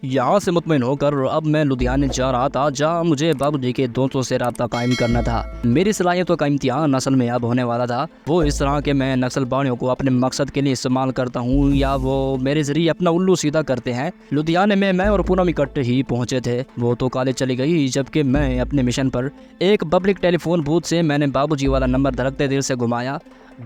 यहाँ से मुतमईन होकर अब मैं लुधियाने जा रहा था, जहाँ मुझे बाबूजी के दोस्तों से राब्ता कायम करना था। मेरी सलाहियतों का इम्तिहान असल में अब होने वाला था। वो इस तरह के मैं नक्सल बानियों को अपने मकसद के लिए इस्तेमाल करता हूँ या वो मेरे जरिए अपना उल्लू सीधा करते हैं। लुधियाने में मैं और पूनम इकट्ठे ही पहुंचे थे। वो तो कॉलेज चली गई, जबकि मैं अपने मिशन पर। एक पब्लिक टेलीफोन बूथ से मैंने बाबूजी वाला नंबर धड़कते दिल से घुमाया।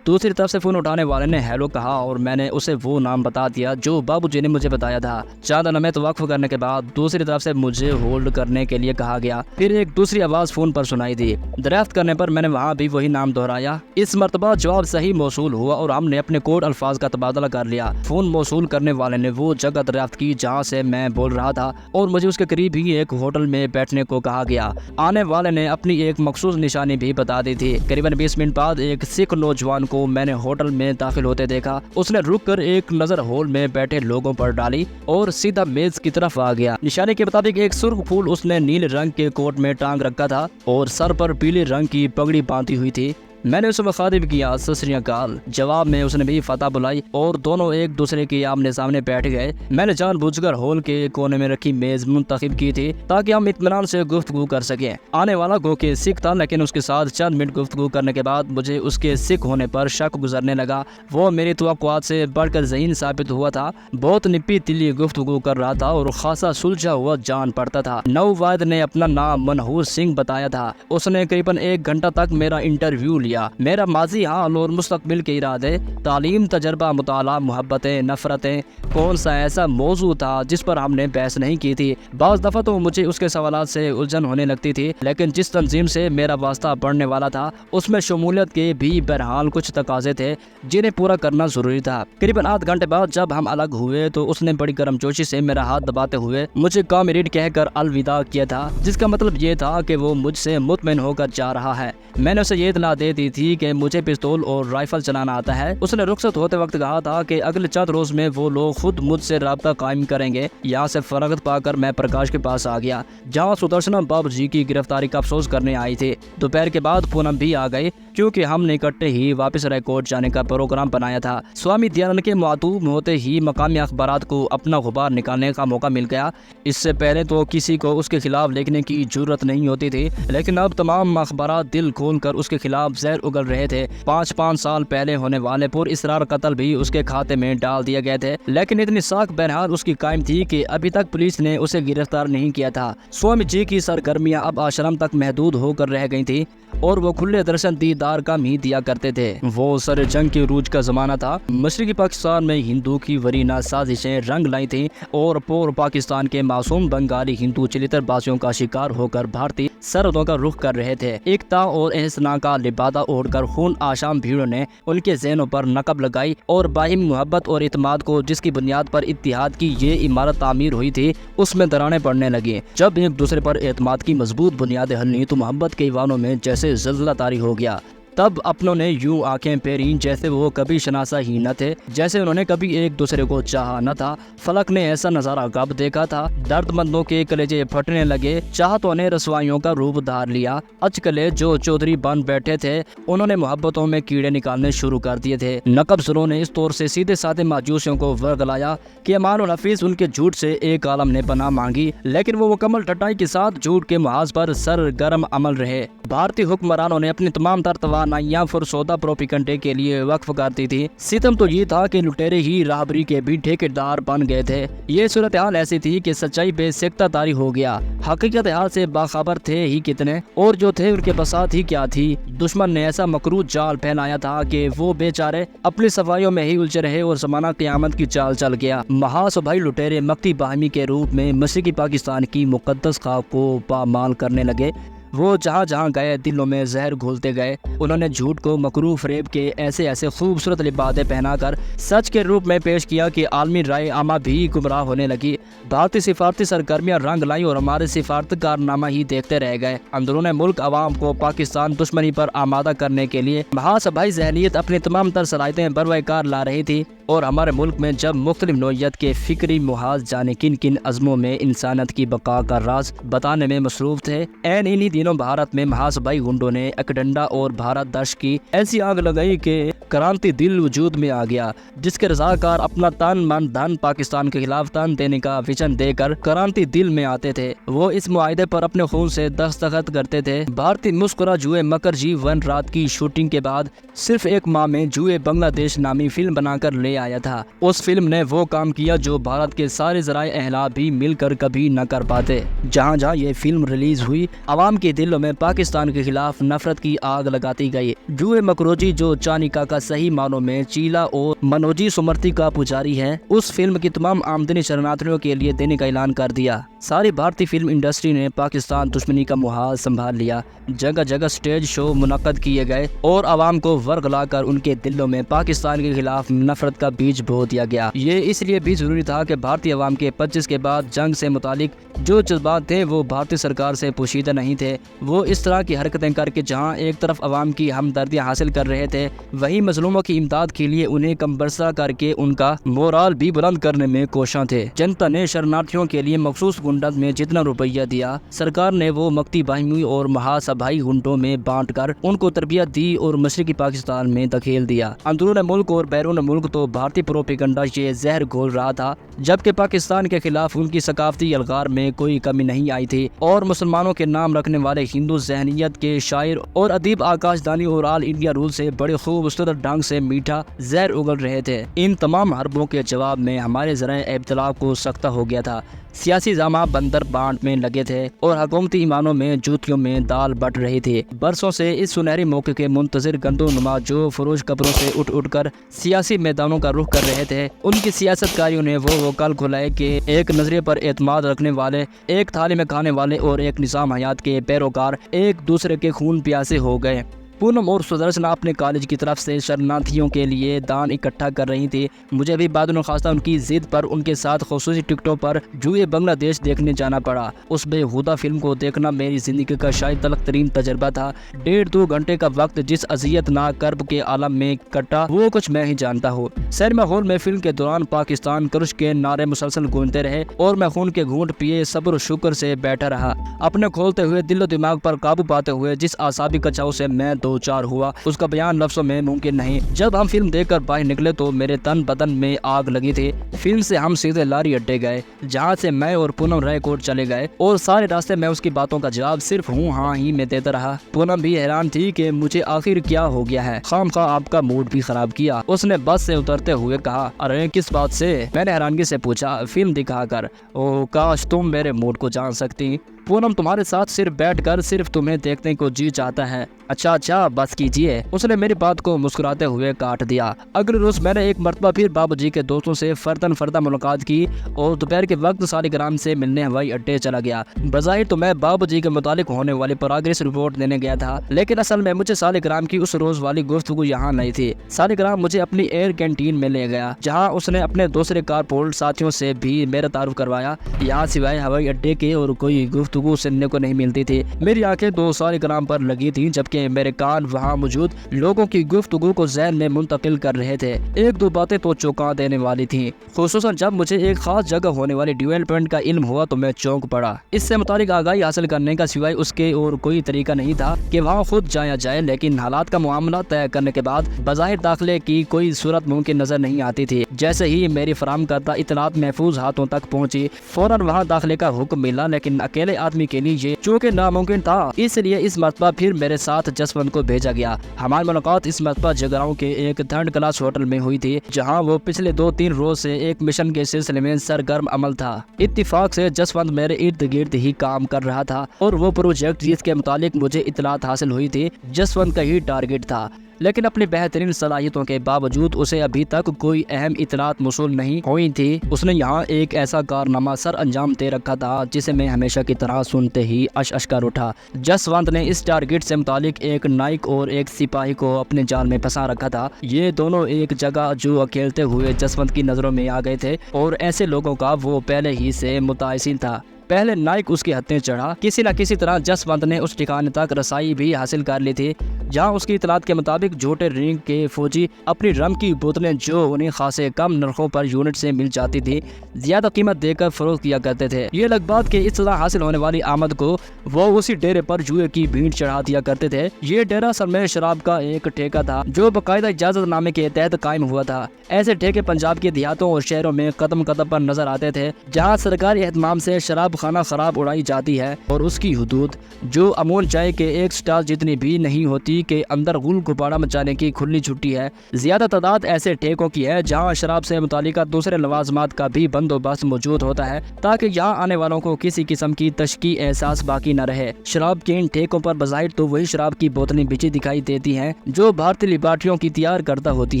दूसरी तरफ से फोन उठाने वाले ने हेलो कहा और मैंने उसे वो नाम बता दिया जो बाबूजी ने मुझे बताया था। चंद लम्हे वक्फ करने के बाद दूसरी तरफ से मुझे होल्ड करने के लिए कहा गया। फिर एक दूसरी आवाज फोन पर सुनाई दी। दरियाफ्त करने पर मैंने वहाँ भी वही नाम दोहराया। इस मर्तबा जवाब सही मौसूल हुआ और हमने अपने कोड अल्फाज का तबादला कर लिया। फोन मौसूल करने वाले ने वो जगह दरियाफ्त की जहाँ से मैं बोल रहा था और मुझे उसके करीब ही एक होटल में बैठने को कहा गया। आने वाले ने अपनी एक मखसूस निशानी भी बता दी थी। करीबन 20 मिनट बाद एक सिख नौजवान को मैंने होटल में दाखिल होते देखा। उसने रुककर एक नजर हॉल में बैठे लोगों पर डाली और सीधा मेज की तरफ आ गया। निशाने के मुताबिक एक सुर्ख फूल उसने नीले रंग के कोट में टांग रखा था और सर पर पीले रंग की पगड़ी बांधी हुई थी। मैंने उसे मुखातिब किया, सत श्री अकाल। जवाब में उसने भी फतह बुलाई और दोनों एक दूसरे के आमने सामने बैठ गए। मैंने जानबूझकर हॉल के कोने में रखी मेज मुंतखब की थी ताकि हम इत्मीनान से गुफ्तगू कर सकें। आने वाला गो के सिख था, लेकिन उसके साथ चंद मिनट गुफ्तगू करने के बाद मुझे उसके सिख होने पर शक गुजरने लगा। वो मेरी तवक्कुआत से बढ़कर ज़हीन साबित हुआ था। बहुत निपी तिली गुफ्तगू कर रहा था और खासा सुलझा हुआ जान पड़ता था। नौवाद ने अपना नाम मनहूर सिंह बताया था। उसने करीबन 1 घंटा तक मेरा इंटरव्यू लिया। मेरा माजी हाल और मुस्तकबिल के इरादे, तालीम, तजर्बा, मुताला, मोहब्बतें, नफरतें, कौन सा ऐसा मौजू था जिस पर हमने बहस नहीं की थी। बाज़ दफ़ा तो मुझे उसके सवालात से उलझन होने लगती थी, लेकिन जिस तंजीम से मेरा वास्ता बढ़ने वाला था उसमें शमूलियत के भी बहरहाल कुछ तकाजे थे जिन्हें पूरा करना जरूरी था। करीबन आध घंटे बाद जब हम अलग हुए तो उसने बड़ी गर्मजोशी से मेरा हाथ दबाते हुए मुझे कामिरेड कहकर अलविदा किया था, जिसका मतलब ये था कि वो मुझसे मुतमईन होकर जा रहा है। मैंने उसे ये इत्तला दे दी थी कि मुझे पिस्तौल और राइफल चलाना आता है। उसने रुखसत होते वक्त कहा था कि अगले चंद रोज में वो लोग खुद मुझसे राब्ता कायम करेंगे। यहाँ से फरागत पाकर मैं प्रकाश के पास आ गया, जहाँ सुदर्शना बाबूजी की गिरफ्तारी का अफसोस करने आई थी। दोपहर के बाद पूनम भी आ गई, क्योंकि हमने इकट्ठे ही वापस रायकोट जाने का प्रोग्राम बनाया था। स्वामी दयानंद के मातूब होते ही मकामी अखबारात को अपना गुबार निकालने का मौका मिल गया। इससे पहले तो किसी को उसके खिलाफ लिखने की जरूरत नहीं होती थी, लेकिन अब तमाम अखबारात दिल खोलकर उसके खिलाफ जहर उगल रहे थे। 5 साल पहले होने वाले पुर इसरार कत्ल भी उसके खाते में डाल दिए गए थे, लेकिन इतनी साख बहरहाल उसकी कायम थी कि अभी तक पुलिस ने उसे गिरफ्तार नहीं किया था। स्वामी जी की सरगर्मियां अब आश्रम तक महदूद होकर रह गई थी और वो खुले दर्शन दीदार कम ही दिया करते थे। वो सर जंग के रूज का जमाना था। मशरकी पाकिस्तान में हिंदू की वरीना साजिशें रंग लाई थी और पूर्व पाकिस्तान के मासूम बंगाली हिंदू चिलितरबाजियों का शिकार होकर भारतीय सरहदों का रुख कर रहे थे। एकता और एहसना का लिबादा ओढ़कर खून आशाम भीड़ों ने उनके ज़हनों पर नकब लगाई और बाहिम मोहब्बत और इत्मीनान को जिसकी बुनियाद पर इत्तिहाद की ये इमारत तामीर हुई थी, उसमें दरारें पड़ने लगी। जब एक दूसरे पर एतमाद की मजबूत बुनियादें हलनी तो मोहब्बत के ईवानों में जैसे ज़ल्ज़ला तारी हो गया। तब अपनों ने यूं आंखें फेरी जैसे वो कभी शनासा ही न थे, जैसे उन्होंने कभी एक दूसरे को चाहा न था। फलक ने ऐसा नजारा कब देखा था। दर्दमंदों के कलेजे फटने लगे, चाहतों ने रसवाइयों का रूप धार लिया। अचकले जो चौधरी बन बैठे थे, उन्होंने मोहब्बतों में कीड़े निकालने शुरू कर दिए थे। नकबसरों ने इस तौर से सीधे साधे माजूसियों को वर्गलाया कि अमान और हफीज उनके झूठ से एक आलम ने पनाह मांगी, लेकिन वो मुकम्मल टटाई के साथ झूठ के महाज पर सरगर्म अमल रहे। भारतीय हुक्मरानों ने अपनी तमाम तवानाइयां फुरसौदा प्रोपिगंडे के लिए वक्फ करती थी। सितम तो ये था कि लुटेरे ही राहबरी के भी ठेकेदार बन गए थे। ये सूरत हाल ऐसी थी कि सच्चाई बेसिकता तारी हो गया। हकीकत हाल से बाखबर थे ही कितने, और जो थे उनके बसात ही क्या थी। दुश्मन ने ऐसा मकरूज जाल फैलाया था कि वो बेचारे अपनी सफाइयों में ही उलझे रहे और जमाना क़यामत की चाल चल गया। महासभाई लुटेरे मक्ती बाहमी के रूप में मशरकी पाकिस्तान की मुकद्दस खाक को पामाल करने लगे। वो जहाँ जहाँ गए दिलों में जहर घोलते गए। उन्होंने झूठ को मकरू फरेब के ऐसे ऐसे खूबसूरत लिबादे पहनाकर सच के रूप में पेश किया कि आलमी राय आमा भी गुमराह होने लगी। भारतीय सिफारती सरगर्मियां रंग लाई और हमारे सिफारती कारनामा ही देखते रह गए। अंदरून मुल्क अवाम को पाकिस्तान दुश्मनी पर आमादा करने के लिए महासभाई जहनीत अपनी तमाम तर सलाहियतें बरवकार ला रही थी। اور ہمارے ملک میں جب مختلف نوعیت کے فکری محاذ جانے کن کن عزموں میں انسانیت کی بقا کا راز بتانے میں مصروف تھے، انہی دنوں بھارت میں محاذ بھائی گنڈوں نے ایک ڈنڈا اور بھارت دش کی ایسی آگ لگائی کہ کرانتی دل وجود میں آ گیا، جس کے رضاکار اپنا تن من دھن پاکستان کے خلاف تن دینے کا وچن دے کر کرانتی دل میں آتے تھے۔ وہ اس معاہدے پر اپنے خون سے دستخط کرتے تھے۔ بھارتی مسکرا جوئے مکر جی ون رات کی شوٹنگ کے بعد صرف ایک ماہ میں جوئے بنگلہ دیش نامی فلم بنا کر لے آیا تھا۔ اس فلم نے وہ کام کیا جو بھارت کے سارے ذرائع اہلا بھی مل کر کبھی نہ کر پاتے۔ جہاں جہاں یہ فلم ریلیز ہوئی، عوام کے دلوں میں پاکستان کے خلاف نفرت کی آگ لگاتی گئی۔ جوئے مکروجی جو چانیکا کا صحیح معنوں میں چیلا اور منوجی سمرتی کا پجاری ہے، اس فلم کی تمام آمدنی شرناتھیوں کے لیے دینے کا اعلان کر دیا۔ ساری بھارتی فلم انڈسٹری نے پاکستان دشمنی کا محاذ سنبھال لیا۔ جگہ جگہ سٹیج شو منعقد کیے گئے اور عوام کو ورگلا کر ان کے دلوں میں پاکستان کے خلاف نفرت کا بیج بو دیا گیا۔ یہ اس لیے بھی ضروری تھا کہ بھارتی عوام کے 25 کے بعد جنگ سے متعلق جو جذبات تھے وہ بھارتی سرکار سے پوشیدہ نہیں تھے۔ وہ اس طرح کی حرکتیں کر کے جہاں ایک طرف عوام کی ہمدردیاں حاصل کر رہے تھے، وہیں مظلوموں کی امداد کے لیے انہیں کم برسا کر کے ان کا مورال بھی بلند کرنے میں کوشاں تھے۔ جنتا نے شرناتھیوں کے لیے مخصوص گنڈت میں جتنا روپیہ دیا، سرکار نے وہ مکتی باہمی اور محاذ بھائی گنڈوں میں بانٹ کر ان کو تربیت دی اور مشرقی پاکستان میں دھکیل دیا۔ اندرون ملک اور بیرون ملک تو بھارتی پروپیگنڈا یہ زہر گھول رہا تھا، جبکہ پاکستان کے خلاف ان کی ثقافتی الغار میں کوئی کمی نہیں آئی تھی، اور مسلمانوں کے نام رکھنے والے ہندو ذہنیت کے شاعر اور ادیب آکاش دانی اور آل انڈیا رول سے بڑے خوبصورت ڈھنگ سے میٹھا زہر اگل رہے تھے۔ ان تمام حربوں کے جواب میں ہمارے ذرائع ابتلاع کو سختہ ہو گیا تھا۔ سیاسی جامع بندر بانٹ میں لگے تھے اور حکومتی ایمانوں میں جوتیوں میں دال بٹ رہی تھی۔ برسوں سے اس سنہری موقع کے منتظر گندو نما جو فروش قبروں سے اٹھ کر سیاسی میدانوں کا رخ کر رہے تھے، ان کی سیاست کاریوں نے وہ کل کھلائے کہ ایک نظریے پر اعتماد رکھنے والے، ایک تھالی میں کھانے والے اور ایک نظام حیات کے پیروکار ایک دوسرے کے خون پیاسے ہو گئے۔ پونم اور سدرشنا اپنے کالج کی طرف سے شرناتھیوں کے لیے دان اکٹھا کر رہی تھی۔ مجھے بھی بعد نخواستہ ان کی ضد پر ان کے ساتھ خصوصی ٹکٹوں پر جوئے بنگلہ دیش دیکھنے جانا پڑا۔ اس بےہودہ فلم کو دیکھنا میری زندگی کا شاید تلخ ترین تجربہ تھا۔ 1.5-2 گھنٹے کا وقت جس اذیت ناک کرب کے عالم میں کٹا وہ کچھ میں ہی جانتا ہوں۔ سینما ہال میں فلم کے دوران پاکستان کرش کے نعرے مسلسل گونجتے رہے اور میں خون کے گھونٹ پیے صبر و شکر سے بیٹھا رہا، اپنے کھولتے ہوئے دل و دماغ پر قابو پاتے ہوئے جس اعصابی کچاؤ سے میں دو چار ہوا اس کا بیان لفظوں میں ممکن نہیں۔ جب ہم فلم دیکھ کر باہر نکلے تو میرے تن بدن میں آگ لگی تھی۔ فلم سے ہم سیدھے لاری اڈے گئے، جہاں سے میں اور پونم رائے کوٹ چلے گئے، اور سارے راستے میں اس کی باتوں کا جواب صرف ہوں ہاں ہی میں دیتا رہا۔ پونم بھی حیران تھی کہ مجھے آخر کیا ہو گیا ہے، خام خواہ آپ کا موڈ بھی خراب کیا۔ اس نے بس سے اترتے ہوئے کہا، ارے کس بات سے؟ میں نے حیرانگی سے پوچھا۔ فلم دکھا کر۔ اوہ کاش تم میرے موڈ کو جان سکتی۔ پونم تمہارے ساتھ صرف بیٹھ کر صرف تمہیں دیکھنے کو جی چاہتا ہے۔ اچھا بس کیجیے۔ اس نے میری بات کو مسکراتے ہوئے کاٹ دیا۔ اگلے روز میں نے ایک مرتبہ پھر بابو جی کے دوستوں سے فرداً فردہ ملاقات کی اور دوپہر کے وقت سالیگرام سے ملنے ہوائی اڈے چلا گیا۔ بظاہر تو میں بابو جی کے متعلق ہونے والی پروگریس رپورٹ دینے گیا تھا، لیکن اصل میں مجھے سالیگرام کی اس روز والی گفتگو یہاں نہیں تھی۔ سالیگرام مجھے اپنی ایئر کینٹین میں لے گیا، جہاں اس نے اپنے دوسرے کارپول ساتھیوں سے بھی میرا تعارف کروایا۔ یہاں سوائے ہوائی اڈے کے اور کوئی گفتگو سننے کو نہیں ملتی تھی۔ میری آنکھیں تو سالیگرام پر لگی تھیں، جبکہ میرے کان وہاں موجود لوگوں کی گفتگو کو ذہن میں منتقل کر رہے تھے۔ ایک دو باتیں تو چونکا دینے والی تھیں، خصوصاً جب مجھے ایک خاص جگہ ہونے والی ڈیولپمنٹ کا علم ہوا تو میں چونک پڑا۔ اس سے متعلق آگاہی حاصل کرنے کا سوائے اس کے اور کوئی طریقہ نہیں تھا کہ وہاں خود جایا جائے، لیکن حالات کا معاملہ طے کرنے کے بعد بظاہر داخلے کی کوئی صورت ممکن نظر نہیں آتی تھی۔ جیسے ہی میری فراہم کردہ اطلاعات محفوظ ہاتھوں تک پہنچی، فوراً وہاں داخلے کا حکم ملا، لیکن اکیلے آدمی کے لیے یہ چونکہ ناممکن تھا، اس لیے اس مرتبہ پھر میرے ساتھ جسونت کو بھیجا گیا۔ ہماری ملاقات اس مرتبہ جگراؤں کے ایک 3rd کلاس ہوٹل میں ہوئی تھی، جہاں وہ پچھلے 2-3 روز سے ایک مشن کے سلسلے میں سرگرم عمل تھا۔ اتفاق سے جسونت میرے ارد گرد ہی کام کر رہا تھا، اور وہ پروجیکٹ جس کے متعلق مجھے اطلاعات حاصل ہوئی تھی جسونت کا ہی ٹارگٹ تھا، لیکن اپنی بہترین صلاحیتوں کے باوجود اسے ابھی تک کوئی اہم اطلاعات موصول نہیں ہوئی تھی۔ اس نے یہاں ایک ایسا کارنامہ سر انجام دے رکھا تھا جسے میں ہمیشہ کی طرح سنتے ہی اش کر اٹھا۔ جسونت نے اس ٹارگٹ سے متعلق ایک نائک اور ایک سپاہی کو اپنے جال میں پھنسا رکھا تھا۔ یہ دونوں ایک جگہ جو اکھیلتے ہوئے جسونت کی نظروں میں آ گئے تھے، اور ایسے لوگوں کا وہ پہلے ہی سے متعصب تھا۔ पहले नाइक उसकी हत्या चढ़ा। किसी न किसी तरह जसवंत ने उस ठिकाने तक रसाई भी हासिल कर ली थी जहां उसकी इतलात के मुताबिक झूठे रिंग के फौजी अपनी रम की बोतलें जो उन्हें खासे कम नरखों पर यूनिट से मिल जाती थी ज्यादा कीमत देकर फरोख्त किया करते थे। ये लग बात के इस तरह हासिल होने वाली आमद को वो उसी डेरे पर जुए की भीड़ चढ़ा दिया करते थे। ये डेरा असल में शराब का एक ठेका था जो बाकायदा इजाजत नामे के तहत कायम हुआ था। ऐसे ठेके पंजाब के देहातों और शहरों में कदम कदम पर नजर आते थे जहाँ सरकारी एहतमाम से शराब खाना खराब उड़ाई जाती है और उसकी हदूद जो अमूल चाय के एक स्टार जितनी भी नहीं होती के अंदर गुल गुब्बारा मचाने की खुली छुट्टी है। ज्यादा तादाद ऐसे ठेकों की है जहाँ शराब से मुतालिका दूसरे लवाजमात का भी बंदोबस्त मौजूद होता है ताकि यहाँ आने वालों को किसी किस्म की तशकी एहसास बाकी न रहे। शराब के इन ठेकों पर बज़ाहिर तो वही शराब की बोतलें बिछी दिखाई देती हैं जो भारतीय लिबार्टियों की तैयार करता होती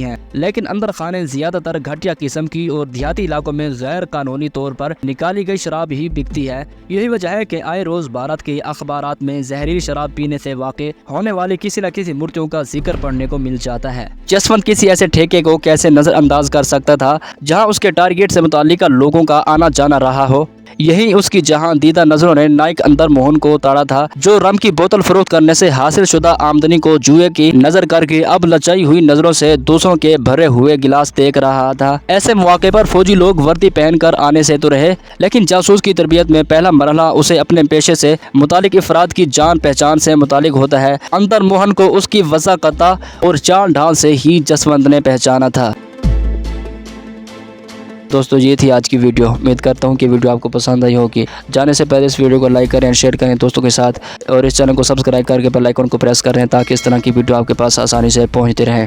हैं, लेकिन अंदर खाने ज्यादातर घटिया किस्म की और देहाती इलाकों में गैर कानूनी तौर पर निकाली गई शराब ही बिकती है। यही वजह है कि आए रोज भारत के अखबारात में जहरीली शराब पीने से वाक़े होने वाली किसी न किसी मृत्युओं का जिक्र पढ़ने को मिल जाता है। जसवंत किसी ऐसे ठेके को कैसे नजरअंदाज कर सकता था जहां उसके टारगेट से मुताल्लिका लोगों का आना जाना रहा हो। यही उसकी जहां दीदा नजरों ने नाइक अंदर मोहन को ताड़ा था जो रम की बोतल फरोख्त करने से हासिल शुदा आमदनी को जुए की नजर करके अब लचाई हुई नजरों से दूसरों के भरे हुए गिलास देख रहा था। ऐसे मौके पर फौजी लोग वर्दी पहनकर आने से तो रहे, लेकिन जासूस की तरबियत में पहला मरहला उसे अपने पेशे से मुतालिक अफराद की जान पहचान से मुतालिक होता है। अंदर मोहन को उसकी वज़ाक़ता और चाल ढाल से ही जसवंत ने पहचाना था। दोस्तों ये थी आज की वीडियो। उम्मीद करता हूँ कि वीडियो आपको पसंद आई होगी। जाने से पहले इस वीडियो को लाइक करें, शेयर करें दोस्तों के साथ और इस चैनल को सब्सक्राइब करके बेल आइकन को प्रेस करें ताकि इस तरह की वीडियो आपके पास आसानी से पहुँचती रहे।